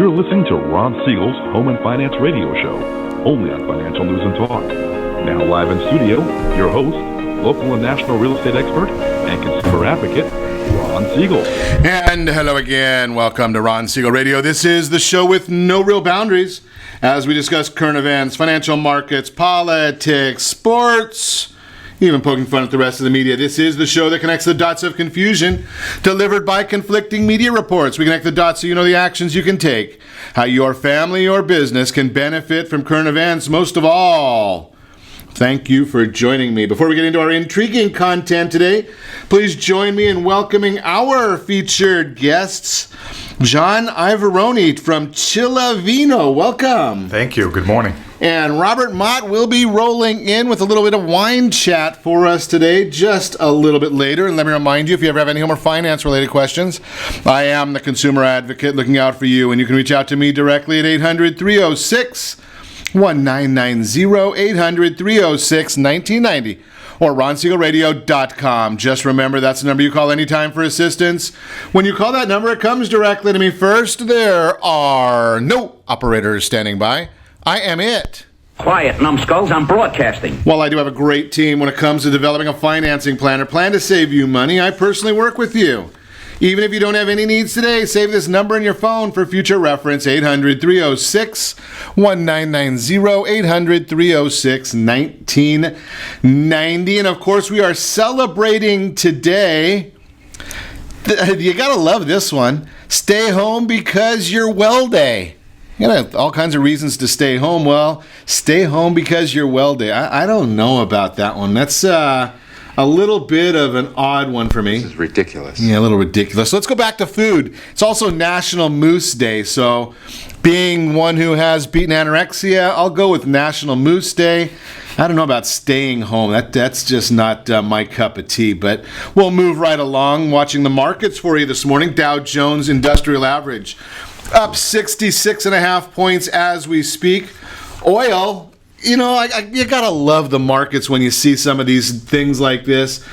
You're listening to Ron Siegel's Home and Finance Radio Show, only on Financial News and Talk. Now live in studio, your host, local and national real estate expert and consumer advocate, Ron Siegel. And hello again. Welcome to Ron Siegel Radio. This is the show with no real boundaries as we discuss current events, financial markets, politics, sports, even poking fun at the rest of the media. This is the show that connects the dots of confusion delivered by conflicting media reports. We connect the dots so you know the actions you can take, how your family or business can benefit from current events. Most of all, thank you for joining me. Before we get into our intriguing content today, please join me in welcoming our featured guests. John Iavarone from Cilavino. Welcome. Thank you. Good morning. And Robert Mott will be rolling in with a little bit of wine chat for us today, just a little bit later. And let me remind you, if you ever have any home or finance-related questions, I am the consumer advocate looking out for you. And you can reach out to me directly at 800-306-1990, 800-306-1990, or ronsiegelradio.com. Just remember, that's the number you call anytime for assistance. When you call that number, it comes directly to me first. There are no operators standing by. I am it. Quiet, numbskulls, I'm broadcasting. While I do have a great team when it comes to developing a financing plan or plan to save you money, I personally work with you. Even if you don't have any needs today, save this number in your phone for future reference, 800-306-1990, 800-306-1990. And of course, we are celebrating today. You gotta love this one. Stay home because you're well day. You know, all kinds of reasons to stay home. Well, stay home because you're well day. I don't know about that one. That's a little bit of an odd one for me. This is ridiculous. Yeah, a little ridiculous. So let's go back to food. It's also National Moose Day. So being one who has beaten anorexia, I'll go with National Moose Day. I don't know about staying home. That's just not my cup of tea. But we'll move right along. Watching the markets for you this morning. Dow Jones Industrial Average up 66.5 points as we speak. Oil, you know, you gotta love the markets when you see some of these things like this.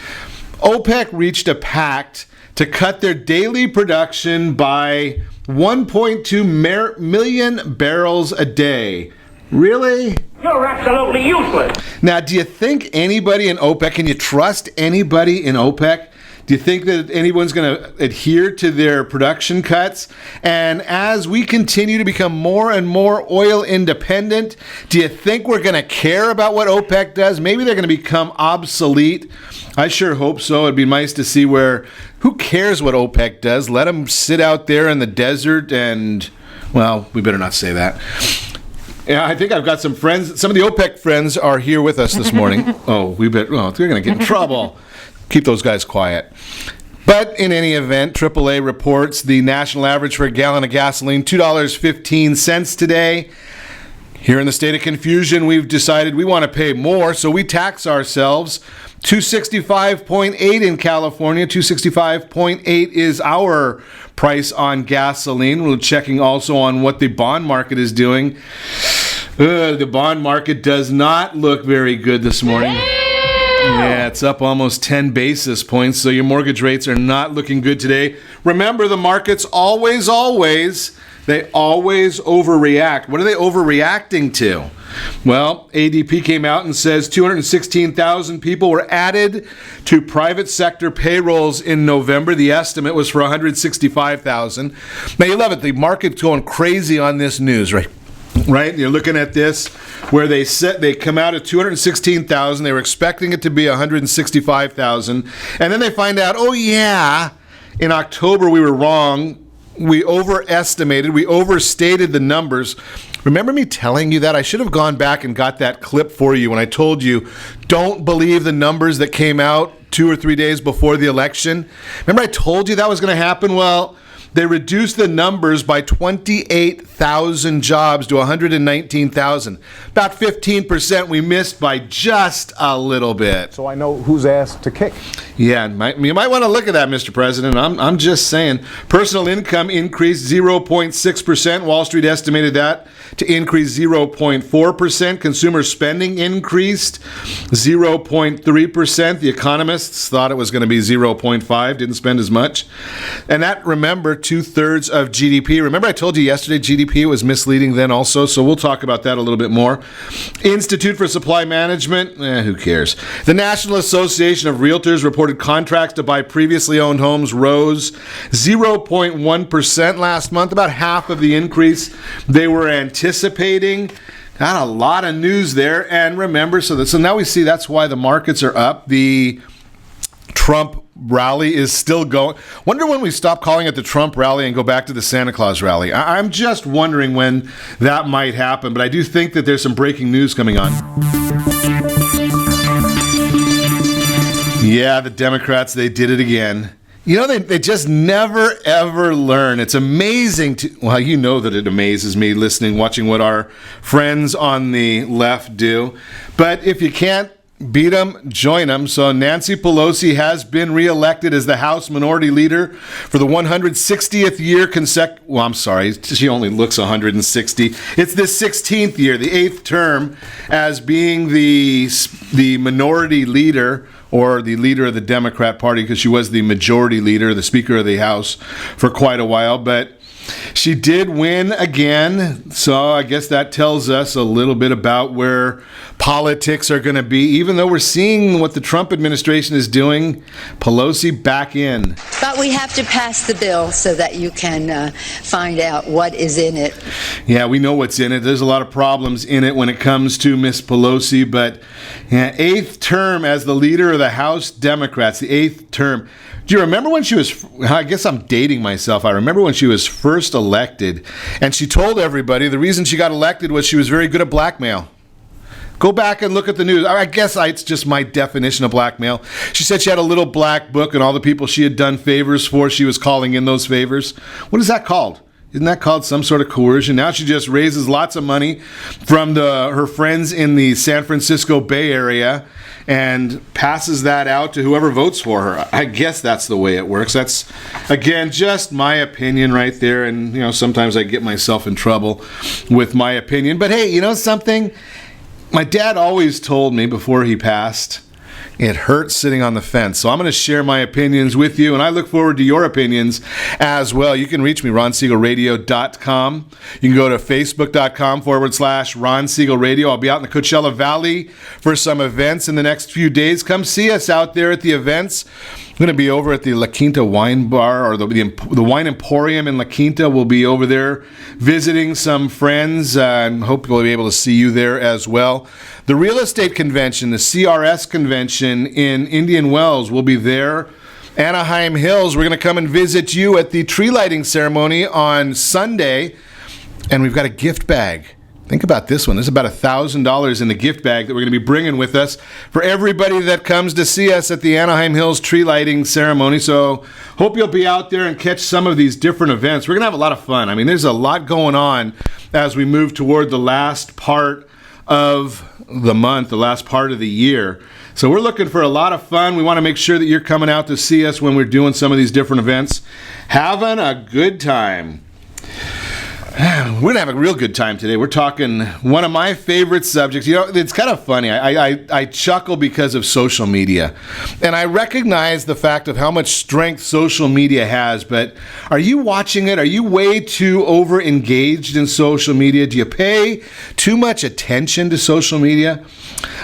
OPEC reached a pact to cut their daily production by 1.2 million barrels a day. Really? You're absolutely useless. Now, do you think anybody in OPEC, can you trust anybody in OPEC? Do you think that anyone's going to adhere to their production cuts? And as we continue to become more and more oil independent, do you think we're going to care about what OPEC does? Maybe they're going to become obsolete. I sure hope so. It'd be nice to see who cares what OPEC does? Let them sit out there in the desert and, well, we better not say that. Yeah, I think I've got some friends. Some of the OPEC friends are here with us this morning. They're going to get in trouble. Keep those guys quiet. But in any event, AAA reports the national average for a gallon of gasoline, $2.15 today. Here in the state of confusion, we've decided we want to pay more, so we tax ourselves. $265.8 in California. $265.8 is our price on gasoline. We're checking also on what the bond market is doing. The bond market does not look very good this morning. Yeah, it's up almost 10 basis points, so your mortgage rates are not looking good today. Remember, the markets they always overreact. What are they overreacting to? Well, ADP came out and says 216,000 people were added to private sector payrolls in November. The estimate was for 165,000. Now, you love it. The market's going crazy on this news, right? Right? You're looking at this where they come out at 216,000. They were expecting it to be 165,000. And then they find out, oh yeah, in October we were wrong. We overestimated. We overstated the numbers. Remember me telling you that? I should have gone back and got that clip for you when I told you, don't believe the numbers that came out 2 or 3 days before the election. Remember I told you that was going to happen? Well, they reduced the numbers by 28,000 jobs to 119,000. About 15% we missed by just a little bit. So I know whose ass to kick. Yeah, you might want to look at that, Mr. President. I'm just saying. Personal income increased 0.6%. Wall Street estimated that to increase 0.4%. Consumer spending increased 0.3%. The economists thought it was going to be 0.5, didn't spend as much. And that, remember, 2/3 of GDP. Remember I told you yesterday GDP was misleading then also, so we'll talk about that a little bit more. Institute for Supply Management, who cares? The National Association of Realtors reported contracts to buy previously owned homes rose 0.1% last month, about half of the increase they were anticipating. Got a lot of news there, and remember, so now we see that's why the markets are up. The Trump rally is still going. Wonder when we stop calling it the Trump rally and go back to the Santa Claus rally. I'm just wondering when that might happen, but I do think that there's some breaking news coming on. Yeah, the Democrats, they did it again. You know, they just never, ever learn. It's amazing well, you know that it amazes me watching what our friends on the left do. But if you can't beat them, join them. So Nancy Pelosi has been reelected as the House Minority Leader for the 160th year well, I'm sorry, she only looks 160. It's the 16th year, the 8th term, as being the Minority Leader, or the leader of the Democrat Party, because she was the majority leader, the Speaker of the House, for quite a while. But she did win again, so I guess that tells us a little bit about where politics are going to be. Even though we're seeing what the Trump administration is doing, Pelosi back in. But we have to pass the bill so that you can find out what is in it. Yeah, we know what's in it. There's a lot of problems in it when it comes to Miss Pelosi, but 8th term as the leader of the House Democrats, the 8th term. Do you remember when she was, I guess I'm dating myself, I remember when she was first elected, and she told everybody the reason she got elected was she was very good at blackmail. Go back and look at the news. I guess it's just my definition of blackmail. She said she had a little black book, and all the people she had done favors for, she was calling in those favors. What is that called? Isn't that called some sort of coercion? Now she just raises lots of money from her friends in the San Francisco Bay Area and passes that out to whoever votes for her. I guess that's the way it works. That's, again, just my opinion right there. And, you know, sometimes I get myself in trouble with my opinion. But hey, you know something? My dad always told me before he passed, it hurts sitting on the fence. So I'm going to share my opinions with you, and I look forward to your opinions as well. You can reach me, RonSiegelRadio.com. You can go to Facebook.com/Ron Siegel Radio. I'll be out in the Coachella Valley for some events in the next few days. Come see us out there at the events. I'm going to be over at the La Quinta Wine Bar, or the Wine Emporium in La Quinta. We'll be over there visiting some friends, and hope we'll be able to see you there as well. The real estate convention, the CRS convention in Indian Wells, will be there. Anaheim Hills, we're going to come and visit you at the tree lighting ceremony on Sunday, and we've got a gift bag. Think about this one. There's about $1,000 in the gift bag that we're going to be bringing with us for everybody that comes to see us at the Anaheim Hills tree lighting ceremony. So hope you'll be out there and catch some of these different events. We're going to have a lot of fun. I mean, there's a lot going on as we move toward the last part of the month, the last part of the year. So we're looking for a lot of fun. We want to make sure that you're coming out to see us when we're doing some of these different events. Having a good time. We're going to have a real good time today. We're talking one of my favorite subjects. You know, it's kind of funny. I chuckle because of social media. And I recognize the fact of how much strength social media has, but are you watching it? Are you way too over-engaged in social media? Do you pay too much attention to social media?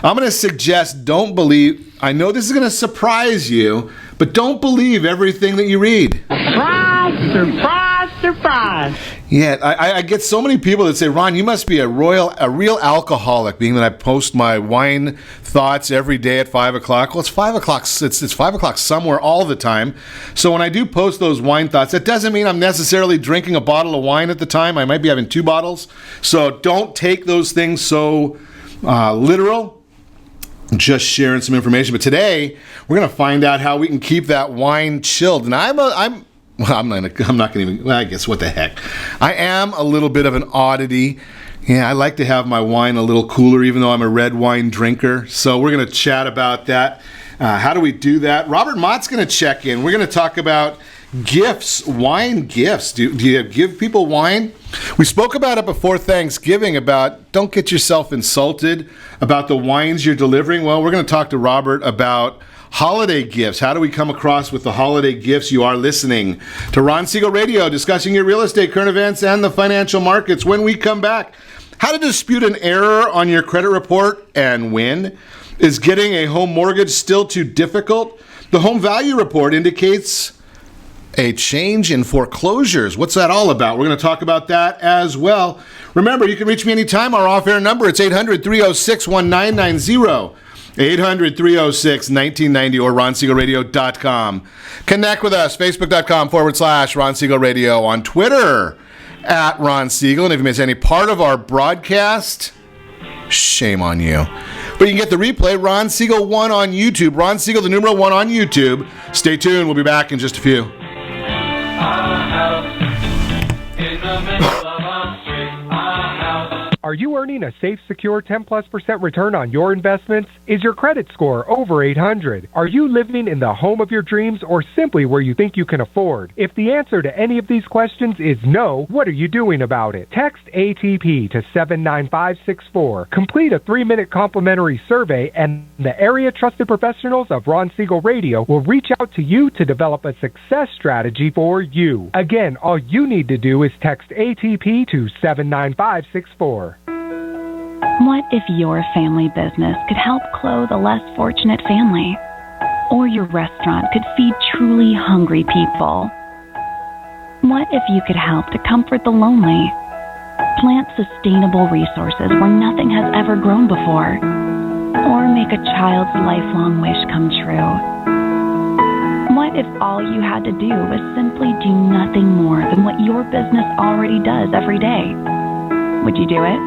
I'm going to suggest don't believe, I know this is going to surprise you, but don't believe everything that you read. Surprise, surprise, surprise. Yeah, I get so many people that say, Ron, you must be a real alcoholic, being that I post my wine thoughts every day at 5 o'clock. Well, it's 5 o'clock. It's 5 o'clock somewhere all the time. So when I do post those wine thoughts, that doesn't mean I'm necessarily drinking a bottle of wine at the time. I might be having 2 bottles. So don't take those things so literal. Just sharing some information. But today, we're going to find out how we can keep that wine chilled. And I'm not going to even, well, I guess what the heck. I am a little bit of an oddity. Yeah, I like to have my wine a little cooler, even though I'm a red wine drinker. So we're going to chat about that. How do we do that? Robert Mott's going to check in. We're going to talk about gifts, wine gifts. Do you give people wine? We spoke about it before Thanksgiving about don't get yourself insulted about the wines you're delivering. Well, we're going to talk to Robert about holiday gifts. How do we come across with the holiday gifts? You are listening to Ron Siegel Radio, discussing your real estate, current events, and the financial markets. When we come back, how to dispute an error on your credit report and win. Is getting a home mortgage still too difficult? The home value report indicates a change in foreclosures. What's that all about? We're going to talk about that as well. Remember, you can reach me anytime. Our off-air number, it's 800-306-1990. 800-306-1990 or ronsiegelradio.com. Connect with us, facebook.com/Ron Siegel Radio, on Twitter @Ron Siegel. And if you miss any part of our broadcast, shame on you. But you can get the replay, Ron Siegel 1 on YouTube. Ron Siegel, the numeral 1 on YouTube. Stay tuned. We'll be back in just a few. Are you earning a safe, secure 10+% return on your investments? Is your credit score over 800? Are you living in the home of your dreams or simply where you think you can afford? If the answer to any of these questions is no, what are you doing about it? Text ATP to 79564. Complete a 3-minute complimentary survey, and the area trusted professionals of Ron Siegel Radio will reach out to you to develop a success strategy for you. Again, all you need to do is text ATP to 79564. What if your family business could help clothe a less fortunate family? Or your restaurant could feed truly hungry people? What if you could help to comfort the lonely? Plant sustainable resources where nothing has ever grown before? Or make a child's lifelong wish come true? What if all you had to do was simply do nothing more than what your business already does every day? Would you do it?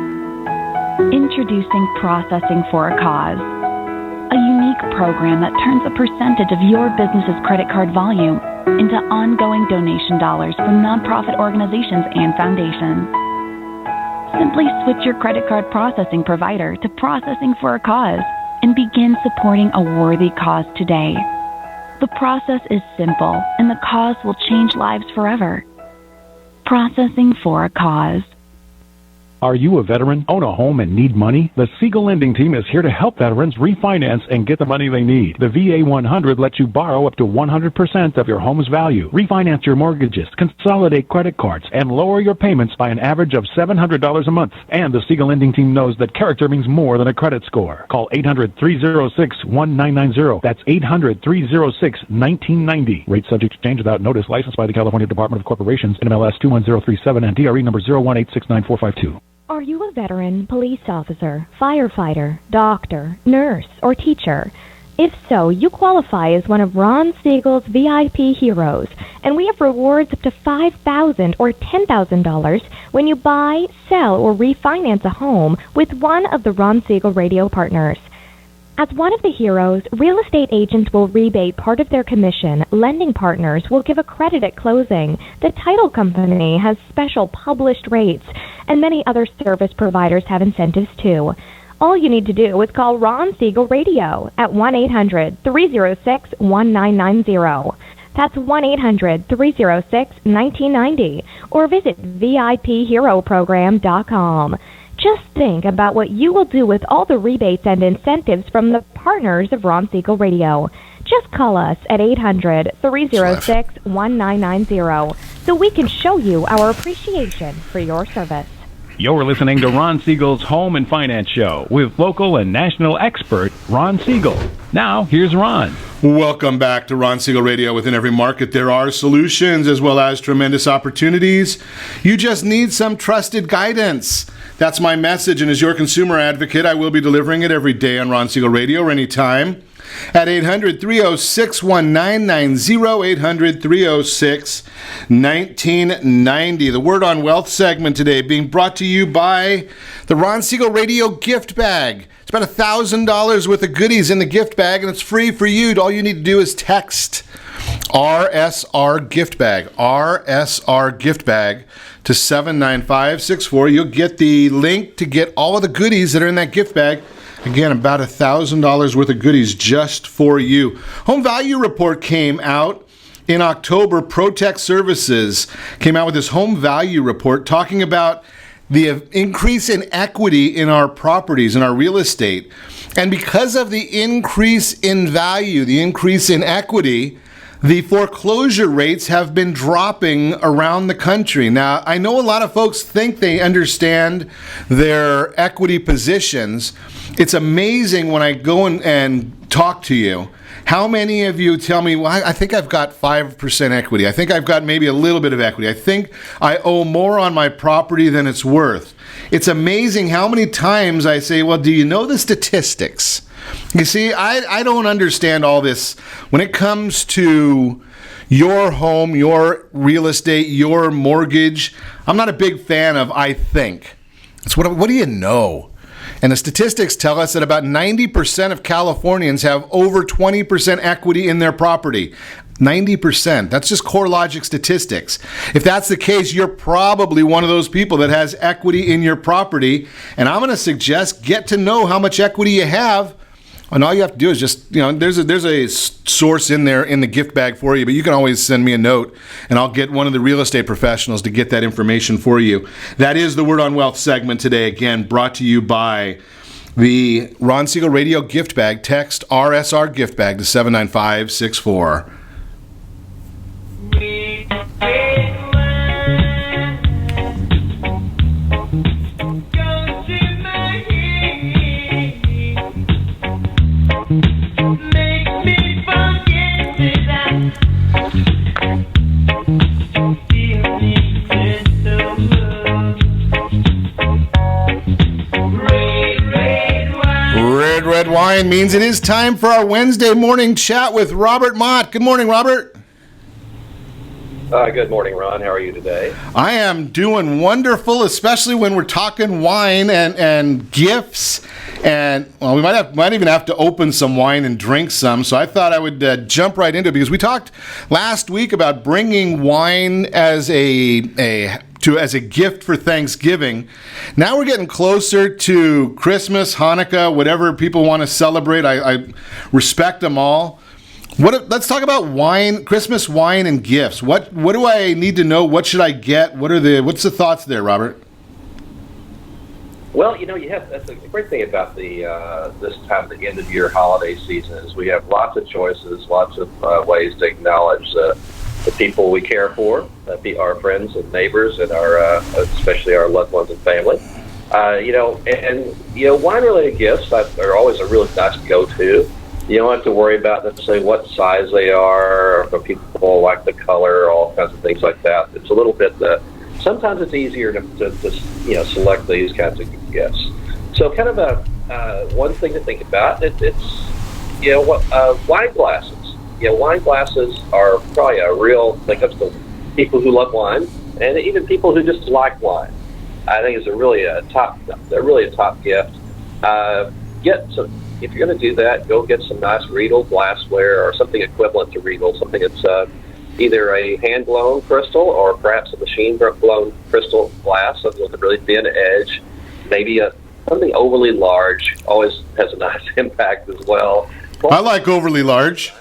Introducing Processing for a Cause, a unique program that turns a percentage of your business's credit card volume into ongoing donation dollars from nonprofit organizations and foundations. Simply switch your credit card processing provider to Processing for a Cause and begin supporting a worthy cause today. The process is simple, and the cause will change lives forever. Processing for a Cause. Are you a veteran, own a home, and need money? The Siegel Lending Team is here to help veterans refinance and get the money they need. The VA 100 lets you borrow up to 100% of your home's value, refinance your mortgages, consolidate credit cards, and lower your payments by an average of $700 a month. And the Siegel Lending Team knows that character means more than a credit score. Call 800-306-1990. That's 800-306-1990. Rate subject to change without notice. Licensed by the California Department of Corporations, NMLS 21037, and DRE number 018694452. Are you a veteran, police officer, firefighter, doctor, nurse, or teacher? If so, you qualify as one of Ron Siegel's VIP heroes, and we have rewards up to $5,000 or $10,000 when you buy, sell, or refinance a home with one of the Ron Siegel Radio partners. As one of the heroes, real estate agents will rebate part of their commission. Lending partners will give a credit at closing. The title company has special published rates, and many other service providers have incentives too. All you need to do is call Ron Siegel Radio at 1-800-306-1990. That's 1-800-306-1990, or visit VIPHeroProgram.com. Just think about what you will do with all the rebates and incentives from the partners of Ron Siegel Radio. Just call us at 800-306-1990 so we can show you our appreciation for your service. You're listening to Ron Siegel's Home and Finance Show with local and national expert Ron Siegel. Now, here's Ron. Welcome back to Ron Siegel Radio. Within every market, there are solutions as well as tremendous opportunities. You just need some trusted guidance. That's my message, and as your consumer advocate, I will be delivering it every day on Ron Siegel Radio or anytime at 800-306-1990, 800-306-1990. The Word on Wealth segment today being brought to you by the Ron Siegel Radio gift bag. It's about $1,000 worth of goodies in the gift bag, and it's free for you. All you need to do is text RSR gift bag, RSR gift bag to 79564. You'll get the link to get all of the goodies that are in that gift bag. Again, about $1,000 worth of goodies just for you. Home value report came out in October. Protect Services came out with this home value report talking about the increase in equity in our properties, in our real estate. And because of the increase in value, the increase in equity, the foreclosure rates have been dropping around the country. Now, I know a lot of folks think they understand their equity positions. It's amazing when I go and talk to you. How many of you tell me, well, I think I've got 5% equity. I think I've got maybe a little bit of equity. I think I owe more on my property than it's worth. It's amazing how many times I say, well, do you know the statistics? You see, I don't understand all this. When it comes to your home, your real estate, your mortgage, I'm not a big fan of I think. It's what do you know? And the statistics tell us that about 90% of Californians have over 20% equity in their property. 90%. That's just CoreLogic statistics. If that's the case, you're probably one of those people that has equity in your property. And I'm going to suggest get to know how much equity you have. And all you have to do is just, there's a source in there in the gift bag for you, but you can always send me a note and I'll get one of the real estate professionals to get that information for you. That is the Word on Wealth segment today, again, brought to you by the Ron Siegel Radio gift bag. Text RSR gift bag to 79564. Red wine means it is time for our Wednesday morning chat with Robert Mott. Good morning, Robert. Good morning, Ron. How are you today? I am doing wonderful, especially when we're talking wine and gifts. And, well, we might even have to open some wine and drink some. So I thought I would jump right into it because we talked last week about bringing wine as a gift for Thanksgiving. Now we're getting closer to Christmas, Hanukkah, whatever people want to celebrate. I respect them all. Let's talk about wine, Christmas wine and gifts. What do I need to know? What should I get? What's the thoughts there, Robert? Well, that's a great thing about this time, the end of year holiday season, is we have lots of choices, lots of ways to acknowledge the people we care for, our friends and neighbors, and especially our loved ones and family. Wine-related gifts are always a really nice go-to. You don't have to worry about necessarily what size they are, or people like the color, all kinds of things like that. It's a little bit. Sometimes it's easier to select these kinds of gifts. So, kind of one thing to think about. It's wine glasses. Wine glasses are probably a real when it comes to people who love wine, and even people who just like wine. I think it's a really top gift. If you're going to do that, go get some nice Riedel glassware or something equivalent to Riedel, something that's either a hand-blown crystal or perhaps a machine-blown crystal glass, something with a really thin edge. Maybe something overly large always has a nice impact as well. I like overly large.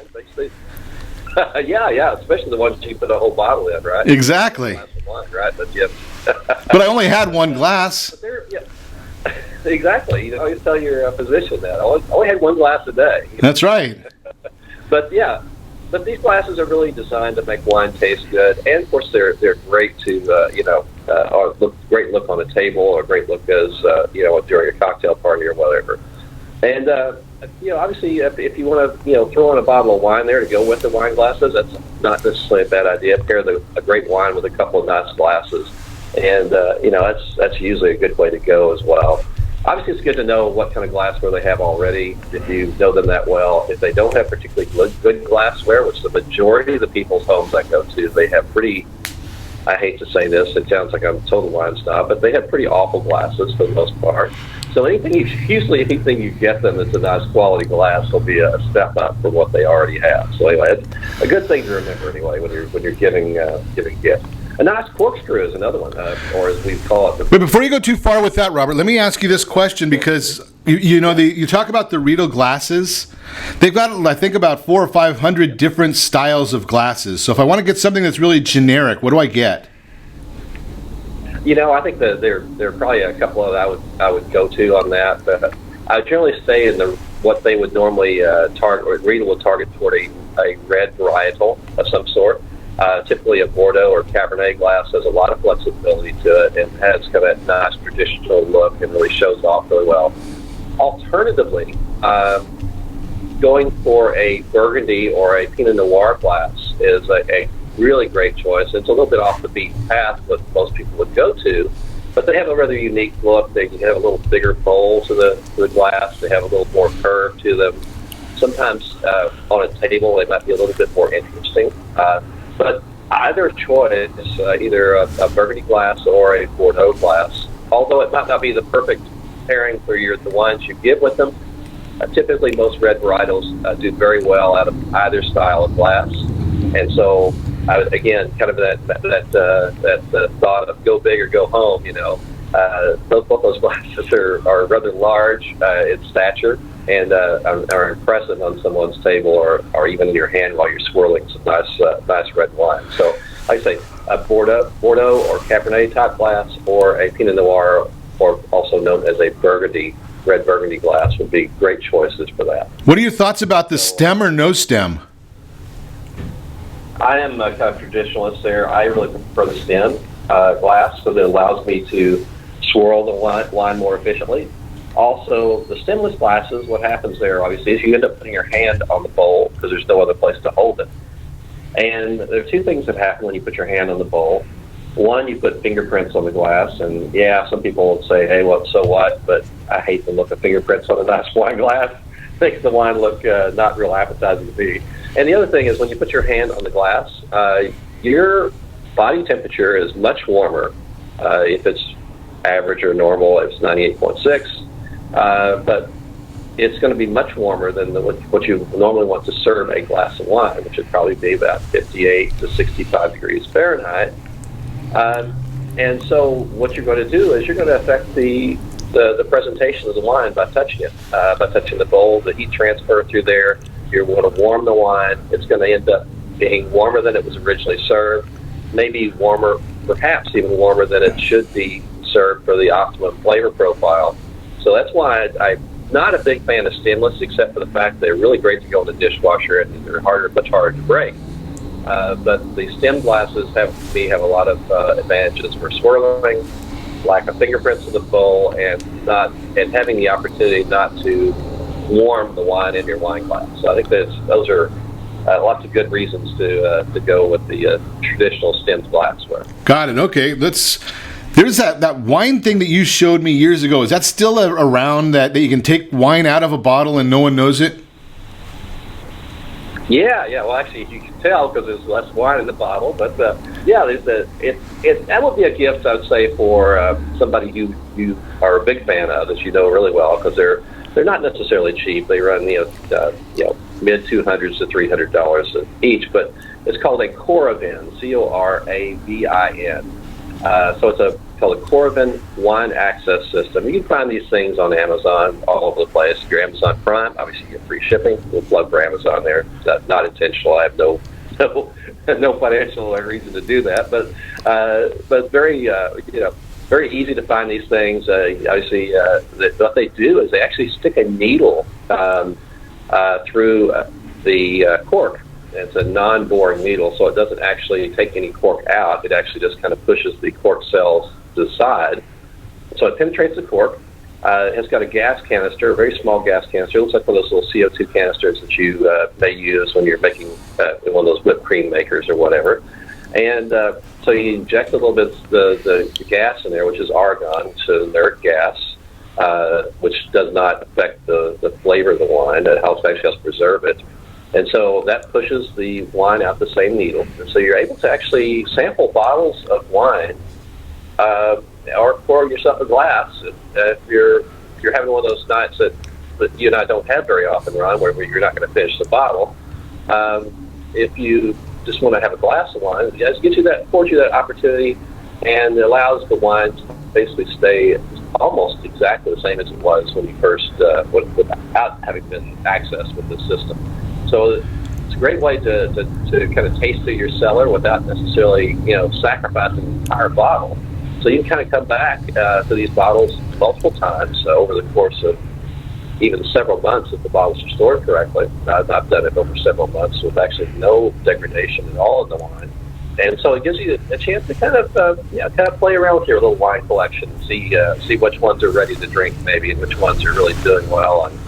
Yeah, especially the ones you put a whole bottle in, right? Exactly. Wine, right? But I only had one glass. Exactly. You always tell your physician that. I only had one glass a day. That's right. But these glasses are really designed to make wine taste good, and of course they're great to great look on a table, or great look as during a cocktail party or whatever. And obviously, if you want to throw in a bottle of wine there to go with the wine glasses, that's not necessarily a bad idea. Pair a great wine with a couple of nice glasses, and that's usually a good way to go as well. Obviously, it's good to know what kind of glassware they have already, if you know them that well. If they don't have particularly good glassware, which the majority of the people's homes I go to, they have pretty, I hate to say this, it sounds like I'm a total wine snob, but they have pretty awful glasses for the most part. So usually anything you get them that's a nice quality glass will be a step up from what they already have. So anyway, it's a good thing to remember anyway when you're giving gifts. A nice corkscrew is another one, or as we call it. But before you go too far with that, Robert, let me ask you this question, because you talk about the Riedel glasses. They've got, I think, about 400 or 500 different styles of glasses. So if I want to get something that's really generic, what do I get? I think that there are probably a couple of I would go to on that, but I would generally stay in what they would normally target, or Riedel would target toward a red varietal of some sort. Typically a Bordeaux or Cabernet glass has a lot of flexibility to it and has kind of that nice traditional look and really shows off really well. Alternatively, going for a Burgundy or a Pinot Noir glass is a really great choice. It's a little bit off the beaten path what most people would go to, but they have a rather unique look. They have a little bigger bowl to the glass. They have a little more curve to them. Sometimes on a table they might be a little bit more interesting. But either choice, either a Burgundy glass or a Bordeaux glass, although it might not be the perfect pairing for the wines you give with them, typically most red varietals do very well out of either style of glass. And so, again, kind of that thought of go big or go home, both those glasses are rather large in stature and are impressive on someone's table or even in your hand while you're swirling some nice red wine. So, like I say, a Bordeaux or Cabernet type glass or a Pinot Noir, or also known as a red Burgundy glass, would be great choices for that. What are your thoughts about the stem or no stem? I am a kind of traditionalist there. I really prefer the stem glass because it allows me to swirl the wine more efficiently. Also, the stemless glasses, what happens there, obviously, is you end up putting your hand on the bowl because there's no other place to hold it. And there are two things that happen when you put your hand on the bowl. One, you put fingerprints on the glass, and yeah, some people will say, hey, well, so what? But I hate the look of fingerprints on a nice wine glass. Makes the wine look not real appetizing to me. And the other thing is when you put your hand on the glass, your body temperature is much warmer. If it's average or normal, it's 98.6. But it's going to be much warmer than what you normally want to serve a glass of wine, which would probably be about 58 to 65 degrees Fahrenheit. And so what you're going to do is you're going to affect the presentation of the wine by touching it, by touching the bowl, the heat transfer through there. You're going to warm the wine. It's going to end up being warmer than it was originally served, maybe warmer, perhaps even warmer than it should be served for the optimum flavor profile. So that's why I'm not a big fan of stemless, except for the fact they're really great to go in the dishwasher and they're much harder to break. But the stem glasses have a lot of advantages for swirling, lack of fingerprints in the bowl, and having the opportunity not to warm the wine in your wine glass. So I think those are lots of good reasons to go with the traditional stemmed glassware. Got it. Okay, there's that wine thing that you showed me years ago. Is that still around, that you can take wine out of a bottle and no one knows it? Yeah. Well, actually, you can tell because there's less wine in the bottle. But that would be a gift, I would say, for somebody you are a big fan of, that you know really well, because they're not necessarily cheap. They run mid $200s to $300 each. But it's called a Coravin, Coravin. So it's called a Coravin Wine Access System. You can find these things on Amazon all over the place. If you're Amazon Prime, obviously you get free shipping. We'll plug for Amazon there. That's not intentional. I have no financial reason to do that. But very very easy to find these things. Obviously, what they do is they actually stick a needle through the cork. It's a non-boring needle, so it doesn't actually take any cork out. It actually just kind of pushes the cork cells to the side. So it penetrates the cork. It has got a gas canister, a very small gas canister. It looks like one of those little CO2 canisters that you may use when you're making one of those whipped cream makers or whatever. And so you inject a little bit of the gas in there, which is argon, which is inert gas, which does not affect the flavor of the wine. It actually helps preserve it. And so that pushes the wine out the same needle. And so you're able to actually sample bottles of wine or pour yourself a glass. If you're having one of those nights that you and I don't have very often, Ron, where you're not going to finish the bottle, if you just want to have a glass of wine, it just affords you that opportunity, and it allows the wine to basically stay almost exactly the same as it was when you first, without having been accessed with the system. So it's a great way to kind of taste through your cellar without necessarily, sacrificing the entire bottle. So you can kind of come back to these bottles multiple times over the course of even several months if the bottles are stored correctly. I've done it over several months with actually no degradation at all in the wine. And so it gives you a chance to kind of play around with your little wine collection and see which ones are ready to drink maybe and which ones are really doing well and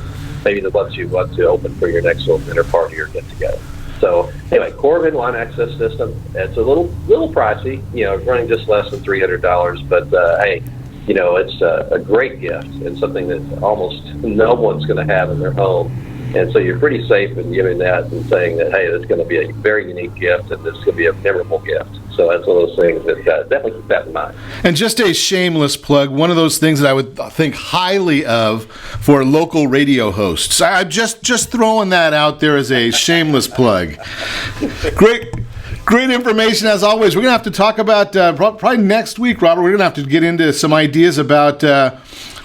maybe the ones you want to open for your next little dinner party or get together. So anyway, Corbin Wine Access System, it's a little pricey, running just less than $300, but hey, it's a great gift and something that almost no one's going to have in their home. And so you're pretty safe in giving that and saying that, hey, it's going to be a very unique gift and this is going to be a memorable gift. So that's one of those things that definitely keep that in mind. And just a shameless plug, one of those things that I would think highly of for local radio hosts. I'm just throwing that out there as a shameless plug. Great information as always. We're going to have to talk about, probably next week, Robert, we're going to have to get into some ideas about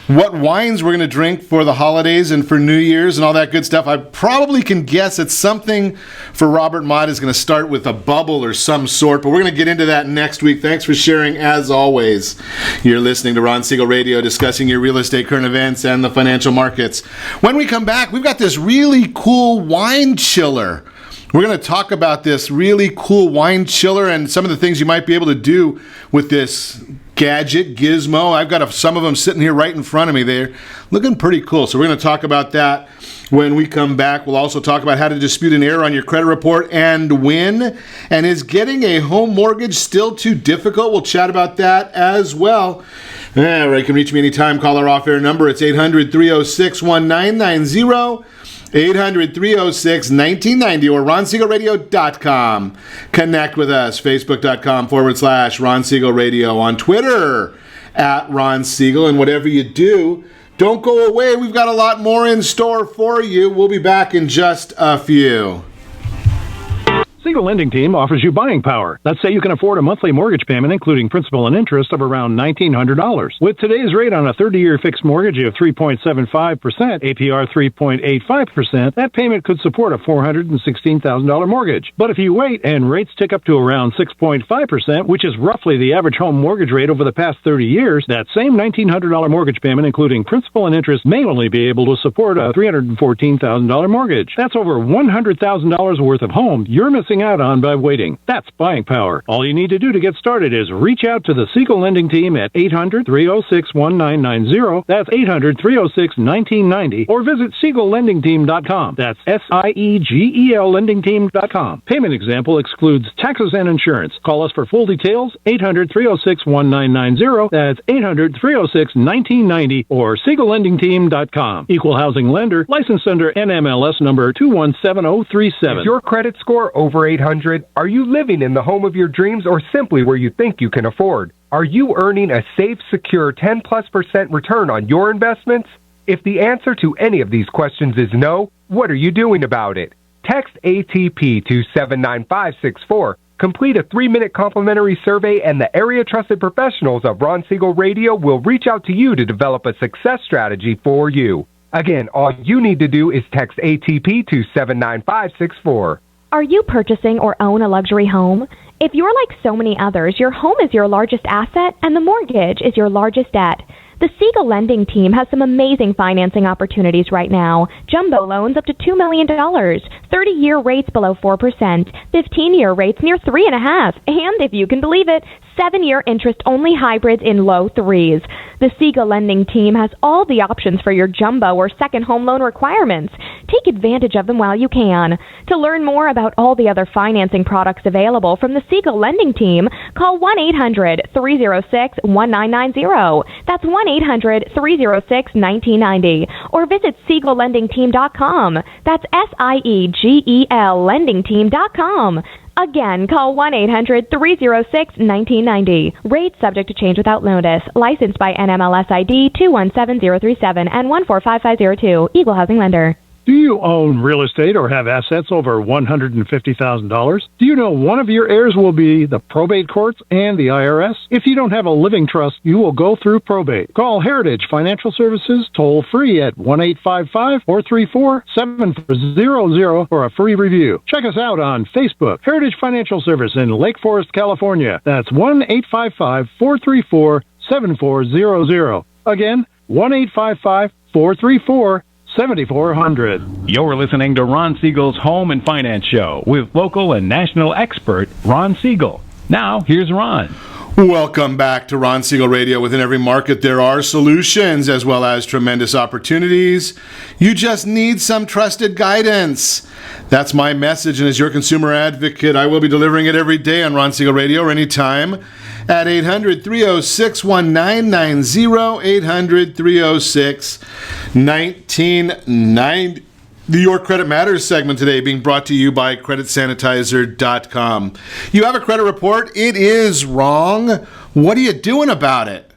what wines we're going to drink for the holidays and for New Year's and all that good stuff. I probably can guess that something for Robert Mott is going to start with a bubble or some sort, but we're going to get into that next week. Thanks for sharing, as always. You're listening to Ron Siegel Radio, discussing your real estate, current events, and the financial markets. When we come back, we've got this really cool wine chiller. We're going to talk about this really cool wine chiller and some of the things you might be able to do with this gadget, gizmo. I've got some of them sitting here right in front of me. They're looking pretty cool. So we're going to talk about that when we come back. We'll also talk about how to dispute an error on your credit report and win. And is getting a home mortgage still too difficult? We'll chat about that as well. All right, you can reach me anytime. Call our off-air number. It's 800-306-1990. 800-306-1990 or ronsiegelradio.com. Connect with us, facebook.com/Ron Siegel Radio, on Twitter @Ron Siegel, and whatever you do, don't go away. We've got a lot more in store for you. We'll be back in just a few. Siegel Lending Team offers you buying power. Let's say you can afford a monthly mortgage payment, including principal and interest, of around $1,900. With today's rate on a 30-year fixed mortgage of 3.75%, APR 3.85%, that payment could support a $416,000 mortgage. But if you wait and rates tick up to around 6.5%, which is roughly the average home mortgage rate over the past 30 years, that same $1,900 mortgage payment, including principal and interest, may only be able to support a $314,000 mortgage. That's over $100,000 worth of home you're missing out on by waiting. That's buying power. All you need to do to get started is reach out to the Siegel Lending Team at 800-306-1990. That's 800-306-1990. Or visit SiegelLendingTeam.com. That's SIEGEL LendingTeam.com. Payment example excludes taxes and insurance. Call us for full details. 800-306-1990. That's 800-306-1990 or SiegelLendingTeam.com. Equal housing lender. Licensed under NMLS number 217037. Is your credit score over 800? Are you living in the home of your dreams or simply where you think you can afford? Are you earning a safe, secure 10+% return on your investments? If the answer to any of these questions is no, what are you doing about it? Text ATP to 79564. Complete a 3-minute complimentary survey and the area trusted professionals of Ron Siegel Radio will reach out to you to develop a success strategy for you. Again, all you need to do is text ATP to 79564. Are you purchasing or own a luxury home? If you're like so many others, your home is your largest asset and the mortgage is your largest debt. The Siegel Lending Team has some amazing financing opportunities right now. Jumbo loans up to $2 million, 30-year rates below 4%, 15-year rates near 3.5%, and if you can believe it, 7-year interest-only hybrids in low 3s. The Siegel Lending Team has all the options for your jumbo or second home loan requirements. Take advantage of them while you can. To learn more about all the other financing products available from the Siegel Lending Team, call 1-800-306-1990. That's 1-800-306-1990. Or visit SiegelLendingTeam.com. That's SIEGEL LendingTeam.com. Again, call 1-800-306-1990. Rates subject to change without notice. Licensed by NMLS ID 217037 and 145502. Equal housing lender. Do you own real estate or have assets over $150,000? Do you know one of your heirs will be the probate courts and the IRS? If you don't have a living trust, you will go through probate. Call Heritage Financial Services toll free at 1-855-434-7400 for a free review. Check us out on Facebook, Heritage Financial Service in Lake Forest, California. That's 1-855-434-7400. Again, 1-855-434-7400. You're listening to Ron Siegel's Home and Finance Show with local and national expert Ron Siegel. Now, here's Ron. Welcome back to Ron Siegel Radio. Within every market, there are solutions as well as tremendous opportunities. You just need some trusted guidance. That's my message, and as your consumer advocate, I will be delivering it every day on Ron Siegel Radio or anytime at 800-306-1990, 800-306-1990. The Your Credit Matters segment today being brought to you by CreditSanitizer.com. You have a credit report, it is wrong. What are you doing about it?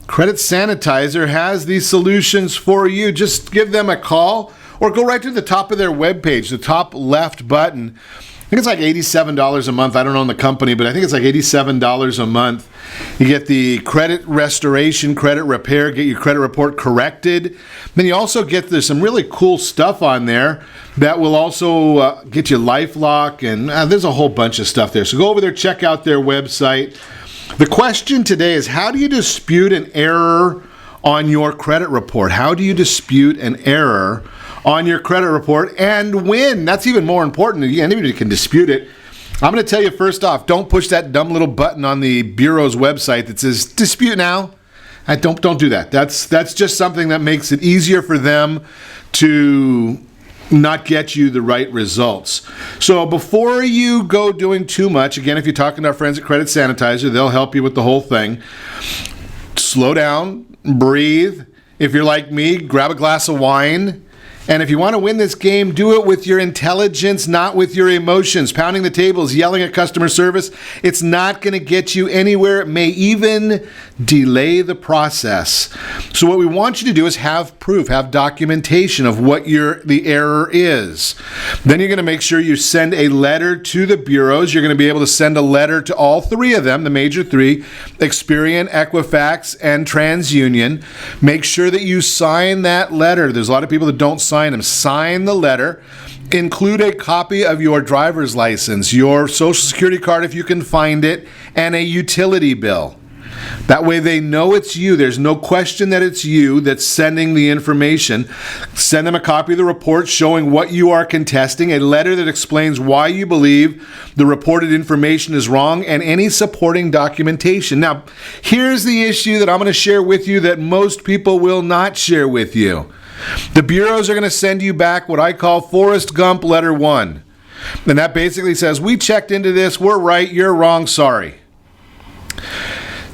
Credit Sanitizer has these solutions for you. Just give them a call or go right to the top of their webpage, the top left button. I think it's like $87 a month. I don't own the company, but I think it's like $87 a month. You get the credit restoration, credit repair, get your credit report corrected. Then you also get there's some really cool stuff on there that will also get you LifeLock, and there's a whole bunch of stuff there. So go over there, check out their website. The question today is, how do you dispute an error on your credit report? How do you dispute an error on your credit report and win? That's even more important. Anybody can dispute it. I'm going to tell you first off, don't push that dumb little button on the Bureau's website that says dispute now. Don't do that. That's just something that makes it easier for them to not get you the right results. So before you go doing too much, again, if you're talking to our friends at Credit Sanitizer, they'll help you with the whole thing. Slow down, breathe. If you're like me, grab a glass of wine. And if you want to win this game, do it with your intelligence, not with your emotions. Pounding the tables, yelling at customer service, it's not going to get you anywhere. It may even delay the process. So what we want you to do is have proof, have documentation of what the error is. Then you're going to make sure you send a letter to the bureaus. You're going to be able to send a letter to all three of them, the major three, Experian, Equifax, and TransUnion. Make sure that you sign that letter. There's a lot of people that don't sign them. Sign the letter. Include a copy of your driver's license, your social security card if you can find it, and a utility bill. That way they know it's you. There's no question that it's you that's sending the information. Send them a copy of the report showing what you are contesting, a letter that explains why you believe the reported information is wrong, and any supporting documentation. Now, here's the issue that I'm going to share with you that most people will not share with you. The bureaus are going to send you back what I call Forrest Gump Letter 1. And that basically says, we checked into this, we're right, you're wrong, sorry.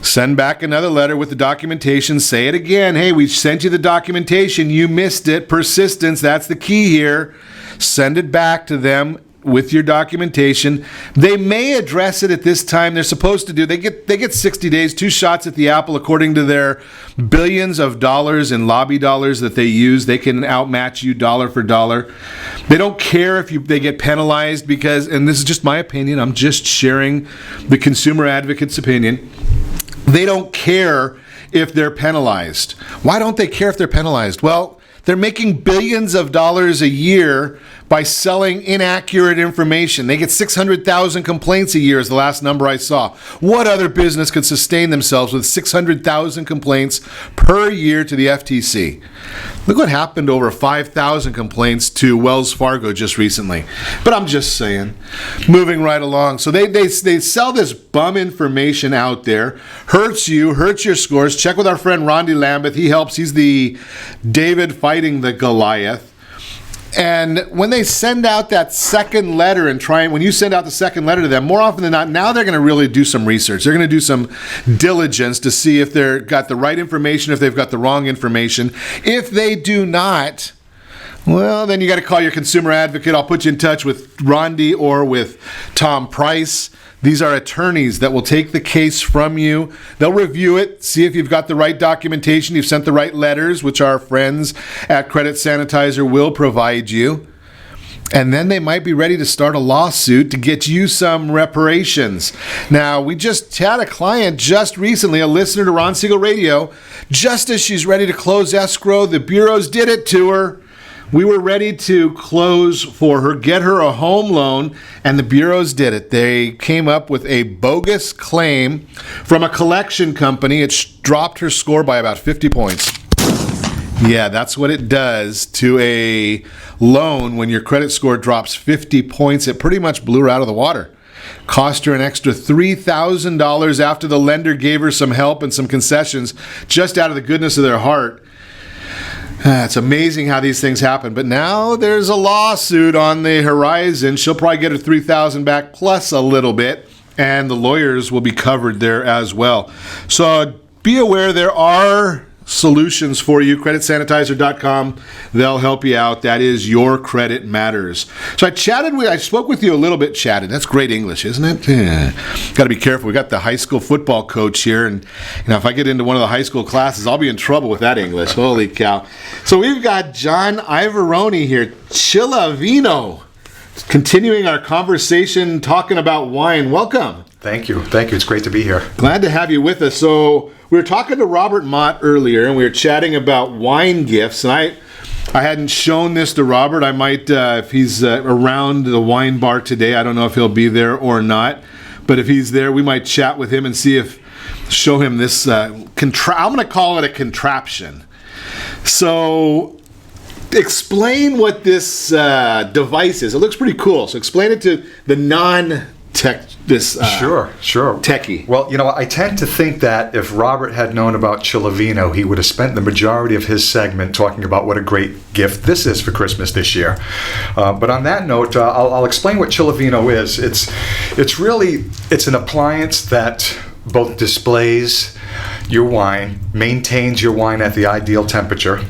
Send back another letter with the documentation. Say it again. Hey, we sent you the documentation. You missed it. Persistence, that's the key here. Send it back to them with your documentation. They may address it at this time. They're supposed to do. They get 60 days, 2 shots at the apple according to their billions of dollars in lobby dollars that they use. They can outmatch you dollar for dollar. They don't care if they get penalized because, and this is just my opinion, I'm just sharing the consumer advocate's opinion. They don't care if they're penalized. Why don't they care if they're penalized? Well, they're making billions of dollars a year by selling inaccurate information. They get 600,000 complaints a year is the last number I saw. What other business could sustain themselves with 600,000 complaints per year to the FTC? Look what happened over 5,000 complaints to Wells Fargo just recently. But I'm just saying. Moving right along. So they sell this bum information out there. Hurts you, hurts your scores. Check with our friend Rondi Lambeth. He helps. He's the David fighting the Goliath. And when they send out that second letter when you send out the second letter to them, more often than not, now they're going to really do some research. They're going to do some diligence to see if they've got the right information, if they've got the wrong information. If they do not, Well, then you got to call your consumer advocate. I'll put you in touch with Rondi or with Tom Price. These are attorneys that will take the case from you. They'll review it, see if you've got the right documentation, you've sent the right letters, which our friends at Credit Sanitizer will provide you. And then they might be ready to start a lawsuit to get you some reparations. Now, we just had a client just recently, a listener to Ron Siegel Radio, just as she's ready to close escrow, the bureaus did it to her. We were ready to close for her, get her a home loan, and the bureaus did it. They came up with a bogus claim from a collection company. It dropped her score by about 50 points. Yeah, that's what it does to a loan when your credit score drops 50 points. It pretty much blew her out of the water. Cost her an extra $3,000 after the lender gave her some help and some concessions just out of the goodness of their heart. It's amazing how these things happen. But now there's a lawsuit on the horizon. She'll probably get her $3,000 back plus a little bit, and the lawyers will be covered there as well. So be aware there are solutions for you. CreditSanitizer.com. They'll help you out. That is Your Credit Matters. So I spoke with you a little bit, chatted. That's great English, isn't it? Yeah. Got to be careful. We got the high school football coach here, and if I get into one of the high school classes, I'll be in trouble with that English. Holy cow. So we've got John Iavarone here, Cialavino, continuing our conversation talking about wine. Welcome. Thank you. It's great to be here. Glad to have you with us. So we were talking to Robert Mott earlier, and we were chatting about wine gifts. And I hadn't shown this to Robert. I might, if he's around the wine bar today, I don't know if he'll be there or not. But if he's there, we might chat with him and show him this. I'm going to call it a contraption. So explain what this device is. It looks pretty cool. So explain it to the Sure. techie. Well, I tend to think that if Robert had known about Cialavino, he would have spent the majority of his segment talking about what a great gift this is for Christmas this year. But on that note, I'll explain what Cialavino is. It's an appliance that both displays your wine, maintains your wine at the ideal temperature,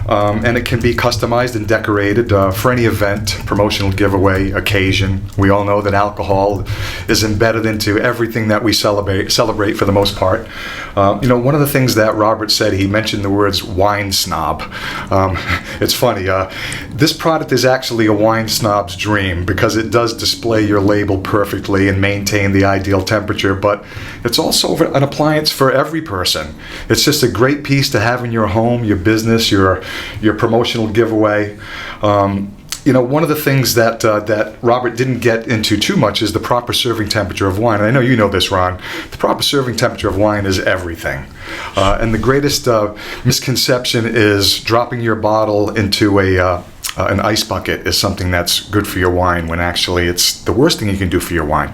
and it can be customized and decorated for any event, promotional giveaway, occasion. We all know that alcohol is embedded into everything that we celebrate for the most part. One of the things that Robert said, he mentioned the words wine snob. It's funny. This product is actually a wine snob's dream because it does display your label perfectly and maintain the ideal temperature, but it's also an appliance for every person. It's just a great piece to have in your home, your business, your promotional giveaway. One of the things that Robert didn't get into too much is the proper serving temperature of wine. And I know you know this, Ron. The proper serving temperature of wine is everything. And the greatest misconception is dropping your bottle into an ice bucket is something that's good for your wine, when actually it's the worst thing you can do for your wine.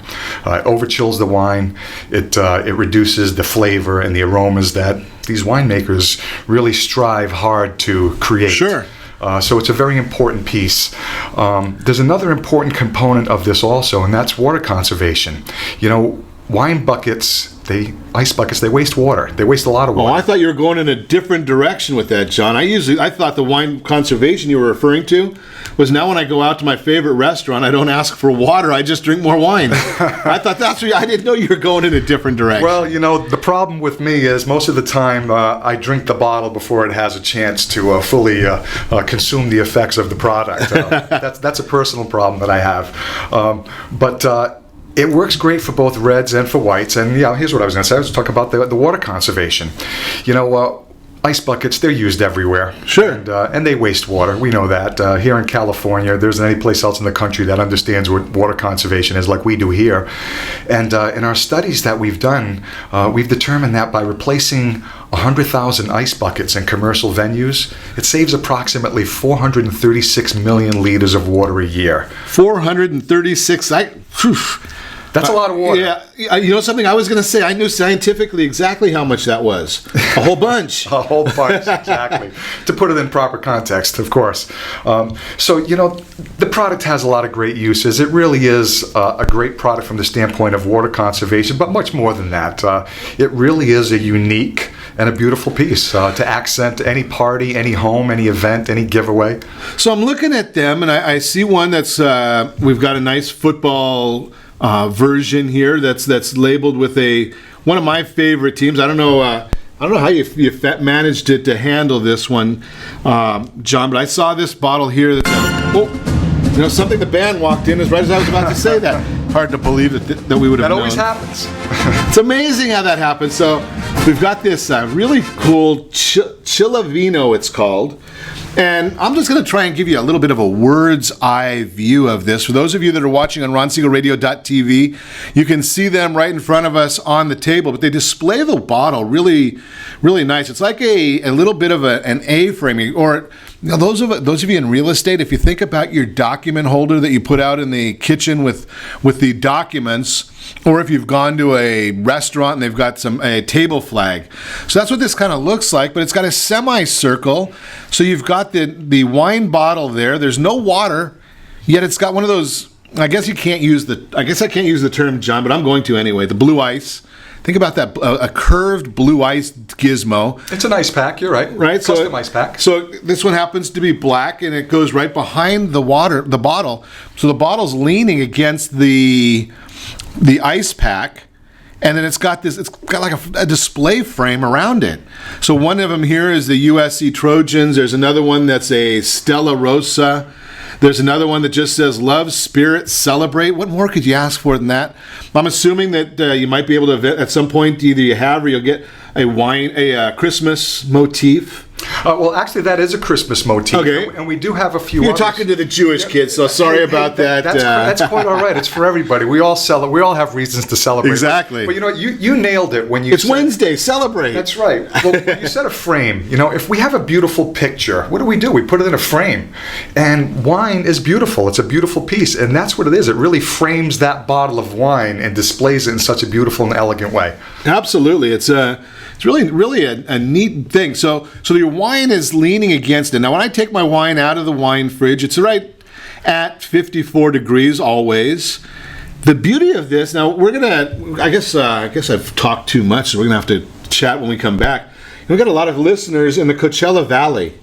It overchills the wine. It reduces the flavor and the aromas that these winemakers really strive hard to create. Sure. So it's a very important piece. There's another important component of this also, and that's water conservation. Wine buckets, ice buckets, they waste water. They waste a lot of water. Oh, I thought you were going in a different direction with that, John. I thought the wine conservation you were referring to was now when I go out to my favorite restaurant, I don't ask for water, I just drink more wine. I thought I didn't know you were going in a different direction. Well, the problem with me is most of the time I drink the bottle before it has a chance to fully consume the effects of the product. That's a personal problem that I have. But it works great for both reds and for whites. And here's what I was going to say. I was talking about the water conservation. Ice buckets, they're used everywhere. Sure. And they waste water. We know that. Here in California, there isn't any place else in the country that understands what water conservation is like we do here. And in our studies that we've done, we've determined that by replacing 100,000 ice buckets in commercial venues, it saves approximately 436 million liters of water a year. 436. That's a lot of water. Yeah. You know something I was going to say? I knew scientifically exactly how much that was. A whole bunch. A whole bunch, exactly. To put it in proper context, of course. So, the product has a lot of great uses. It really is a great product from the standpoint of water conservation, but much more than that. It really is a unique and a beautiful piece to accent any party, any home, any event, any giveaway. So I'm looking at them, and I see one that's we've got a nice football version here that's labeled with one of my favorite teams. I don't know how you managed to handle this one, John, but I saw this bottle here that's something the band walked in as right as I was about to say that. Hard to believe that we would have known. That always happens. It's amazing how that happens. So we've got this really cool Chilavino, it's called. And I'm just going to try and give you a little bit of a bird's eye view of this. For those of you that are watching on RonSiegelRadio.tv, you can see them right in front of us on the table, but they display the bottle really, really nice. It's like a little bit of an A-frame, or those of you in real estate, if you think about your document holder that you put out in the kitchen with the documents, or if you've gone to a restaurant and they've got a table flag. So that's what this kind of looks like, but it's got a semicircle. So you've got the wine bottle there. There's no water, yet it's got one of those, I guess I can't use the term, John, but I'm going to anyway, the blue ice. Think about that, a curved blue ice gizmo. It's an ice pack, you're right. Right, custom ice pack. So this one happens to be black, and it goes right behind the bottle. So the bottle's leaning against the ice pack, and then it's got like a display frame around it. So one of them here is the USC Trojans. There's another one that's a Stella Rosa. There's another one that just says Love, Spirit, Celebrate. What more could you ask for than that? I'm assuming that you might be able to, at some point, either you have or you'll get a Christmas motif. Well, actually, that is a Christmas motif. Okay. And we do have a few You're others. Talking to the Jewish kids, so sorry about that. That's quite all right. It's for everybody. We all have reasons to celebrate. Exactly. But you know what? You nailed it when you said... It's Wednesday. Celebrate. That's right. Well, you said a frame. If we have a beautiful picture, what do? We put it in a frame. And wine is beautiful. It's a beautiful piece. And that's what it is. It really frames that bottle of wine and displays it in such a beautiful and elegant way. Absolutely. It's really, really a neat thing. So your wine is leaning against it. Now, when I take my wine out of the wine fridge, it's right at 54 degrees always. The beauty of this, now we're gonna, I guess I've talked too much, so we're gonna have to chat when we come back. We've got a lot of listeners in the Coachella Valley,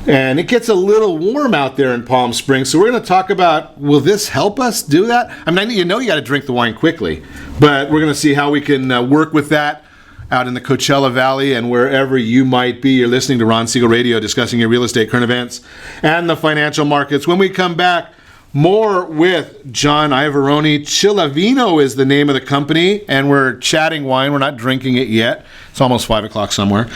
and it gets a little warm out there in Palm Springs. So we're gonna talk about, will this help us do that? I mean, you got to drink the wine quickly, but we're gonna see how we can work with that out in the Coachella Valley and wherever you might be. You're listening to Ron Siegel Radio, discussing your real estate, current events, and the financial markets. When we come back, more with John Iavarone. Chilavino is the name of the company, and we're chatting wine. We're not drinking it yet. It's almost 5 o'clock somewhere.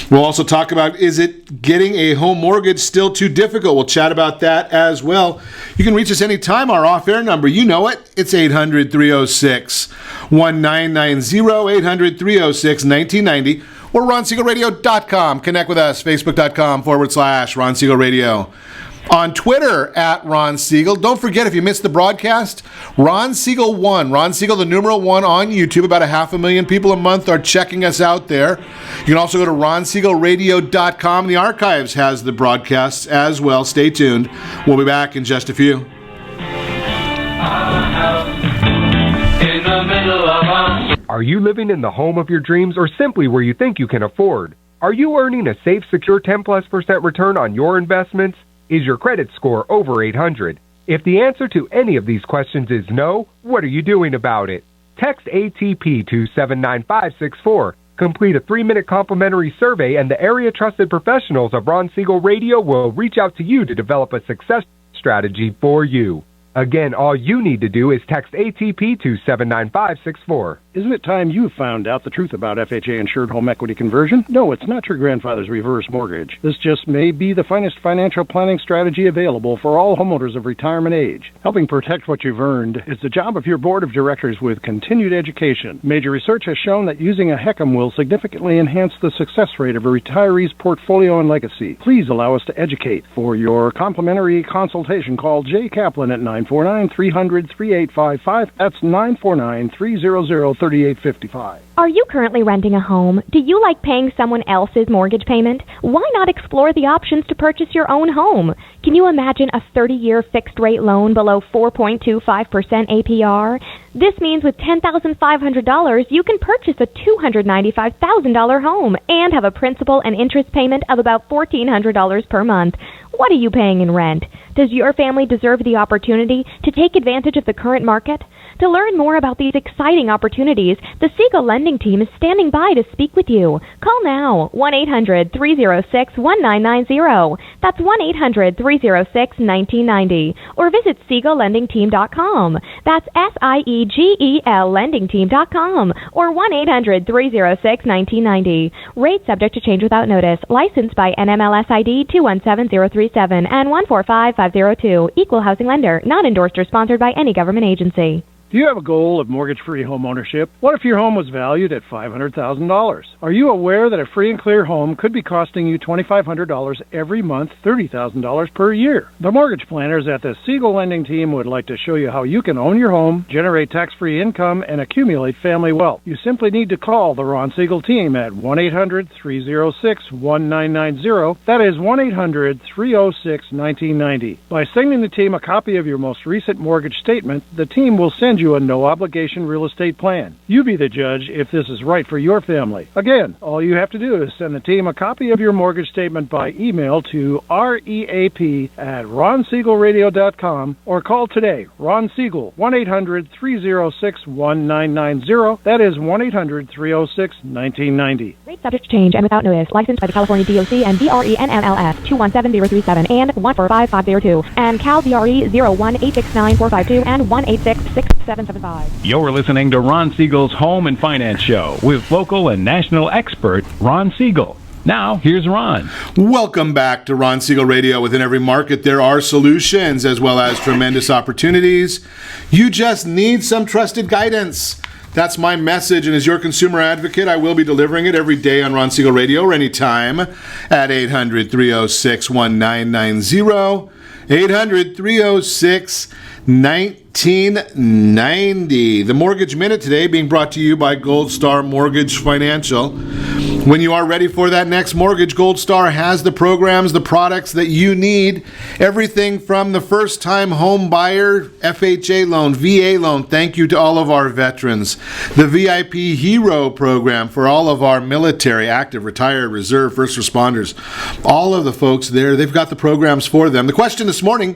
We'll also talk about, is it getting a home mortgage still too difficult? We'll chat about that as well. You can reach us anytime. Our off-air number, you know it. It's 800-306-1990, 800-306-1990, or RonSiegelRadio.com. Connect with us, Facebook.com/Ron Siegel Radio. On Twitter, at Ron Siegel. Don't forget, if you missed the broadcast, Ron Siegel 1. Ron Siegel, the numeral 1 on YouTube. About 500,000 people a month are checking us out there. You can also go to RonSiegelRadio.com. The archives has the broadcasts as well. Stay tuned. We'll be back in just a few. Are you living in the home of your dreams, or simply where you think you can afford? Are you earning a safe, secure 10+% return on your investments? Is your credit score over 800? If the answer to any of these questions is no, what are you doing about it? Text ATP to 79564. Complete a 3-minute complimentary survey, and the area trusted professionals of Ron Siegel Radio will reach out to you to develop a success strategy for you. Again, all you need to do is text ATP to 79564. Isn't it time you found out the truth about FHA-insured home equity conversion? No, it's not your grandfather's reverse mortgage. This just may be the finest financial planning strategy available for all homeowners of retirement age. Helping protect what you've earned is the job of your board of directors with continued education. Major research has shown that using a HECM will significantly enhance the success rate of a retiree's portfolio and legacy. Please allow us to educate. For your complimentary consultation, call Jay Kaplan at 949-300-3855. That's 949-300-3855. $38.55. Are you currently renting a home? Do you like paying someone else's mortgage payment? Why not explore the options to purchase your own home? Can you imagine a 30-year fixed-rate loan below 4.25% APR? This means with $10,500, you can purchase a $295,000 home and have a principal and interest payment of about $1,400 per month. What are you paying in rent? Does your family deserve the opportunity to take advantage of the current market? To learn more about these exciting opportunities, the Siegel Lending Team is standing by to speak with you. Call now, 1-800-306-1990. That's 1-800-306-1990. Or visit SiegelLendingTeam.com. That's SIEGEL LendingTeam.com. Or 1-800-306-1990. Rate subject to change without notice. Licensed by NMLS ID 217037 and 145502. Equal housing lender. Not endorsed or sponsored by any government agency. Do you have a goal of mortgage-free home ownership? What if your home was valued at $500,000? Are you aware that a free and clear home could be costing you $2,500 every month, $30,000 per year? The mortgage planners at the Siegel Lending Team would like to show you how you can own your home, generate tax-free income, and accumulate family wealth. You simply need to call the Ron Siegel team at 1-800-306-1990. That is 1-800-306-1990. By sending the team a copy of your most recent mortgage statement, the team will send you a no-obligation real estate plan. You be the judge if this is right for your family. Again, all you have to do is send the team a copy of your mortgage statement by email to reap@ronsiegelradio.com or call today. Ron Siegel, 1-800-306-1990. That is 1-800-306-1990. Rate subject to change and without notice. Licensed by the California DOC and DRENMLS 217037 and 145502 and Cal DRE 01869452 and 1866775. You're listening to Ron Siegel's Home and Finance Show with local and national expert Ron Siegel. Now, here's Ron. Welcome back to Ron Siegel Radio. Within every market, there are solutions as well as tremendous opportunities. You just need some trusted guidance. That's my message, and as your consumer advocate, I will be delivering it every day on Ron Siegel Radio or anytime at 800-306-1990. 800-306-1990. The Mortgage Minute today being brought to you by Gold Star Mortgage Financial. When you are ready for that next mortgage, Gold Star has the programs, the products that you need. Everything from the first-time home buyer, FHA loan, VA loan. Thank you to all of our veterans. The VIP Hero program for all of our military, active, retired, reserve, first responders. All of the folks there, they've got the programs for them. The question this morning: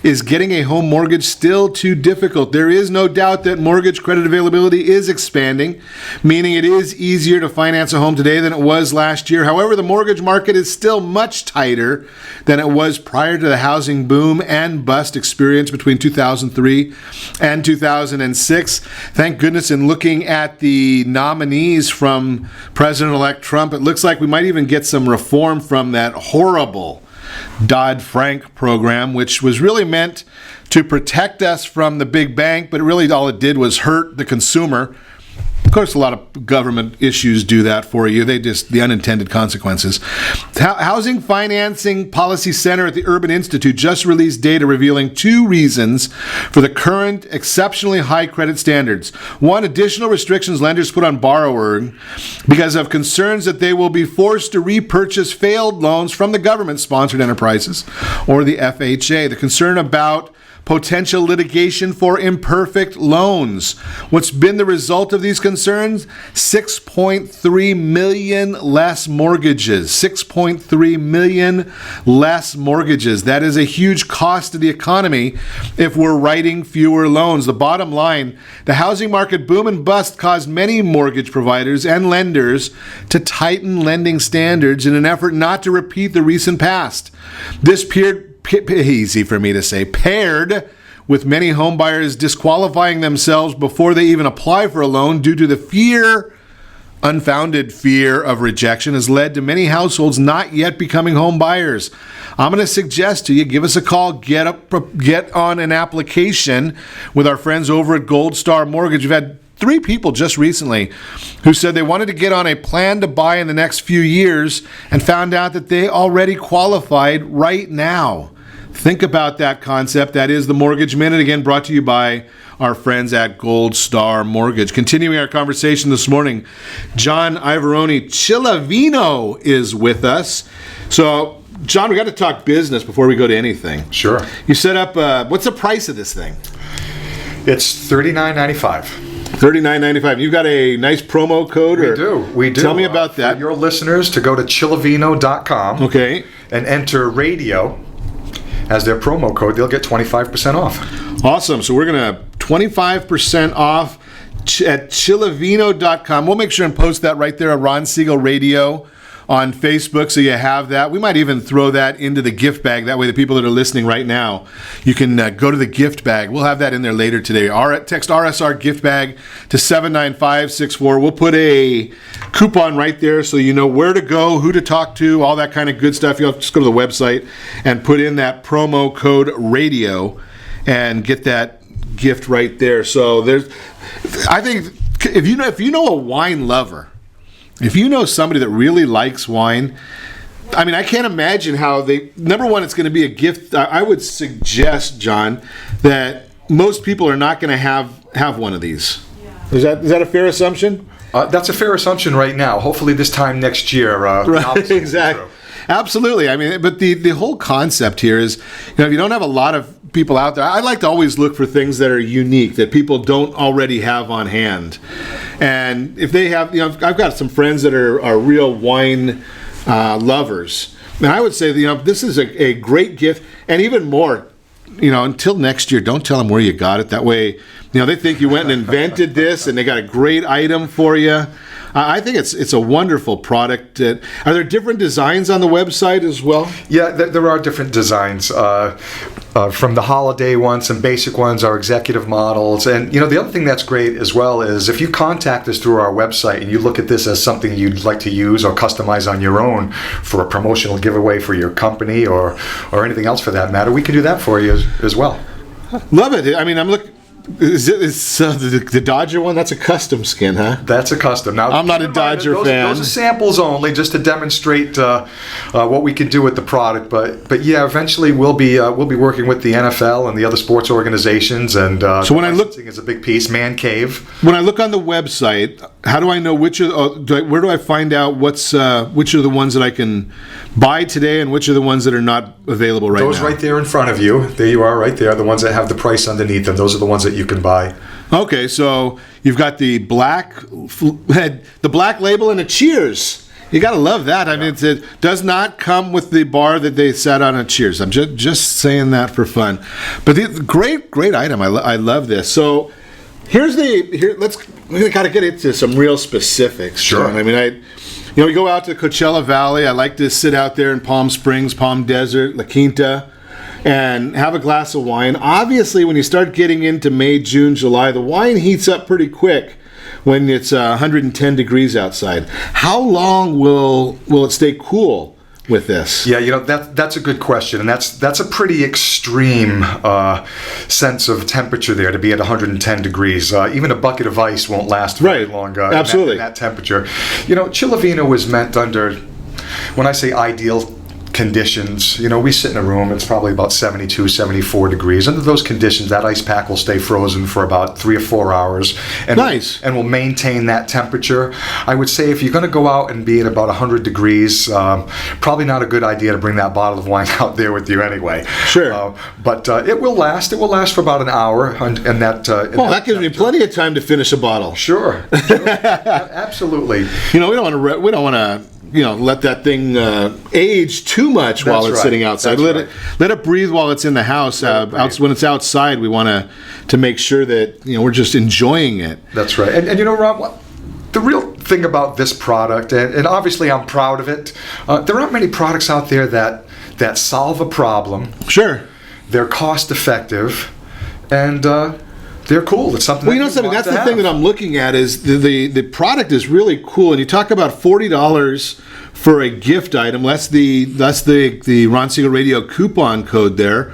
is getting a home mortgage still too difficult? There is no doubt that mortgage credit availability is expanding, meaning it is easier to finance a home today than it was last year. However, the mortgage market is still much tighter than it was prior to the housing boom and bust experience between 2003 and 2006. Thank goodness, in looking at the nominees from President-elect Trump, it looks like we might even get some reform from that horrible Dodd-Frank program, which was really meant to protect us from the big bank, but really all it did was hurt the consumer. Of course, a lot of government issues do that for you. The unintended consequences. Housing Financing Policy Center at the Urban Institute just released data revealing two reasons for the current exceptionally high credit standards. One, additional restrictions lenders put on borrowers because of concerns that they will be forced to repurchase failed loans from the government-sponsored enterprises or the FHA. The concern about potential litigation for imperfect loans. What's been the result of these concerns? 6.3 million less mortgages. 6.3 million less mortgages. That is a huge cost to the economy if we're writing fewer loans. The bottom line, the housing market boom and bust caused many mortgage providers and lenders to tighten lending standards in an effort not to repeat the recent past. This easy for me to say, paired with many home buyers disqualifying themselves before they even apply for a loan due to the unfounded fear of rejection, has led to many households not yet becoming home buyers. I'm going to suggest to you, give us a call, get on an application with our friends over at Gold Star Mortgage. We've had 3 people just recently who said they wanted to get on a plan to buy in the next few years and found out that they already qualified right now. think about that concept. That is the Mortgage Minute, again brought to you by our friends at Gold Star Mortgage. Continuing our conversation this morning, John Iavarone Cilavino is with us. So, John, we got to talk business before we go to anything. Sure. You set up, what's the price of this thing? It's $39.95. $39.95. You've got a nice promo code? We do. Tell me about that. For your listeners to go to Cilavino.com. Okay. And enter radio as their promo code. They'll get 25% off. Awesome. So we're going to 25% off at Cilavino.com. We'll make sure and post that right there at Ron Siegel Radio on Facebook, so you have that. We might even throw that into the gift bag. That way the people that are listening right now, you can go to the gift bag. We'll have that in there later today. Text RSR gift bag to 79564. We'll put a coupon right there so you know where to go, who to talk to, all that kind of good stuff. You'll just go to the website and put in that promo code radio and get that gift right there. So I think if you know a wine lover, if you know somebody that really likes wine, I mean, I can't imagine how number one, it's going to be a gift. I would suggest, John, that most people are not going to have one of these. Is that a fair assumption? That's a fair assumption right now. Hopefully this time next year. Right, exactly. Absolutely. I mean, but the whole concept here is, if you don't have a lot of people out there, I like to always look for things that are unique, that people don't already have on hand. And if they have, I've got some friends that are real wine lovers. And I would say, this is a great gift. And even more, until next year, don't tell them where you got it. That way, they think you went and invented this and they got a great item for you. I think it's a wonderful product. Are there different designs on the website as well? Yeah, there are different designs. From the holiday ones, some basic ones, our executive models. And, the other thing that's great as well is if you contact us through our website and you look at this as something you'd like to use or customize on your own for a promotional giveaway for your company or anything else for that matter, we can do that for you as well. Love it. I mean, I'm looking. Is the Dodger one? That's a custom skin, huh? That's a custom. Now, I'm not a Dodger fan. Those are samples only, just to demonstrate what we can do with the product. But yeah, eventually we'll be working with the NFL and the other sports organizations. And so when licensing is a big piece, man cave. When I look on the website, how do I know where do I find out which are the ones that I can buy today and which are the ones that are not available right now? Those right there in front of you. There you are, right there. The ones that have the price underneath them. Those are the ones that you can buy. Okay, so you've got the black label and a Cheers. You got to love that. I mean, it does not come with the bar that they set on a Cheers. I'm just saying that for fun. But great item. I love this. So we got to get into some real specifics. Sure. John. I mean, we go out to Coachella Valley. I like to sit out there in Palm Springs, Palm Desert, La Quinta, and have a glass of wine. Obviously, when you start getting into May, June, July, the wine heats up pretty quick when it's 110 degrees outside. How long will it stay cool with this? Yeah, that's a good question, and that's a pretty extreme sense of temperature there to be at 110 degrees. Even a bucket of ice won't last very long. Absolutely. In that temperature. Cilavino was meant under, when I say ideal conditions, we sit in a room, it's probably about 72, 74 degrees. Under those conditions, that ice pack will stay frozen for about 3 or 4 hours. And nice. And will maintain that temperature. I would say if you're going to go out and be at about 100 degrees, probably not a good idea to bring that bottle of wine out there with you anyway. Sure. But it will last. It will last for about an hour. And that gives me plenty of time to finish a bottle. Sure. Absolutely. We don't want to let that thing age too much while it's sitting outside. Let it breathe while it's in the house. When it's outside, we want to make sure that we're just enjoying it. That's right. And Rob, the real thing about this product, and obviously I'm proud of it. There aren't many products out there that solve a problem. Sure. They're cost effective, and they're cool. It's something. Well, that's the thing that I'm looking at is the product is really cool, and you talk about $40 for a gift item. That's the Ron Siegel Radio coupon code there,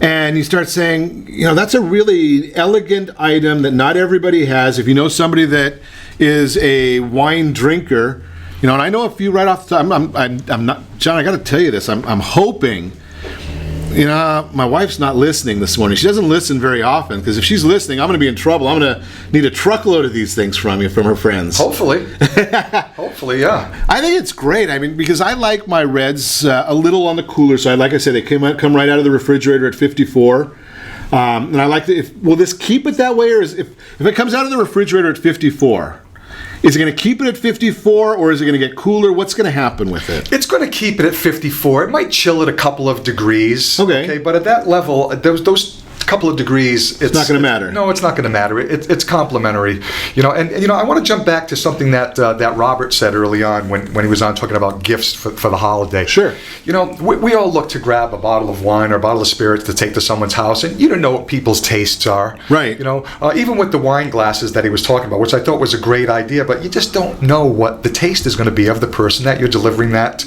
and you start saying, that's a really elegant item that not everybody has. If you know somebody that is a wine drinker, and I know a few right off the top. I'm not, John. I got to tell you this. I'm hoping You know, my wife's not listening this morning. She doesn't listen very often, because if she's listening, I'm going to be in trouble. I'm going to need a truckload of these things from her friends. Hopefully. Hopefully, yeah. I think it's great. I mean, because I like my reds a little on the cooler side. Like I said, they come right out of the refrigerator at 54. And I like will this keep it that way, or if it comes out of the refrigerator at 54, is it going to keep it at 54, or is it going to get cooler? What's going to happen with it? It's going to keep it at 54. It might chill it a couple of degrees. Okay. But at that level, those couple of degrees, it's not going to matter. No, it's not going to matter. It's complementary. I want to jump back to something that Robert said early on when he was on talking about gifts for the holiday. Sure. We all look to grab a bottle of wine or a bottle of spirits to take to someone's house, and you don't know what people's tastes are. Right. Even with the wine glasses that he was talking about, which I thought was a great idea, but you just don't know what the taste is going to be of the person that you're delivering that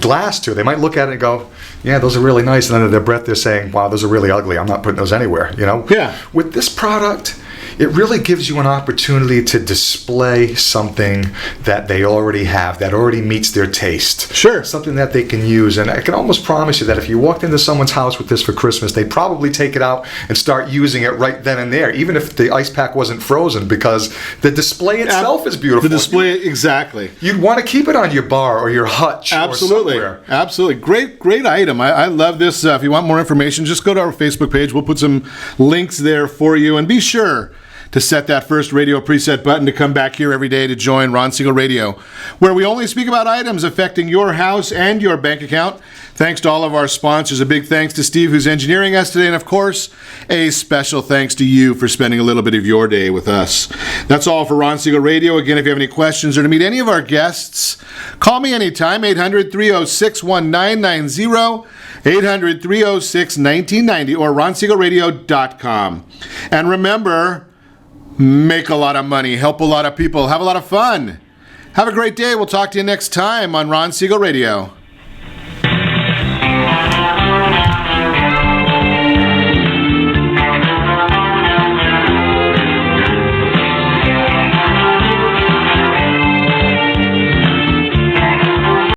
glass to. They might look at it and go, yeah, those are really nice, and under their breath they're saying, wow, those are really ugly. I'm not putting those anywhere. Yeah. With this product, it really gives you an opportunity to display something that they already have, that already meets their taste. Sure. Something that they can use. And I can almost promise you that if you walked into someone's house with this for Christmas, they'd probably take it out and start using it right then and there, even if the ice pack wasn't frozen, because the display itself is beautiful. The display, exactly. You'd want to keep it on your bar or your hutch. Absolutely. Or somewhere. Absolutely. Great item. I love this. If you want more information, just go to our Facebook page. We'll put some links there for you. And be sure to set that first radio preset button to come back here every day to join Ron Siegel Radio, where we only speak about items affecting your house and your bank account. Thanks to all of our sponsors. A big thanks to Steve, who's engineering us today. And, of course, a special thanks to you for spending a little bit of your day with us. That's all for Ron Siegel Radio. Again, if you have any questions or to meet any of our guests, call me anytime, 800-306-1990, 800-306-1990, or ronsiegelradio.com. And remember, make a lot of money, help a lot of people, have a lot of fun. Have a great day. We'll talk to you next time on Ron Siegel Radio.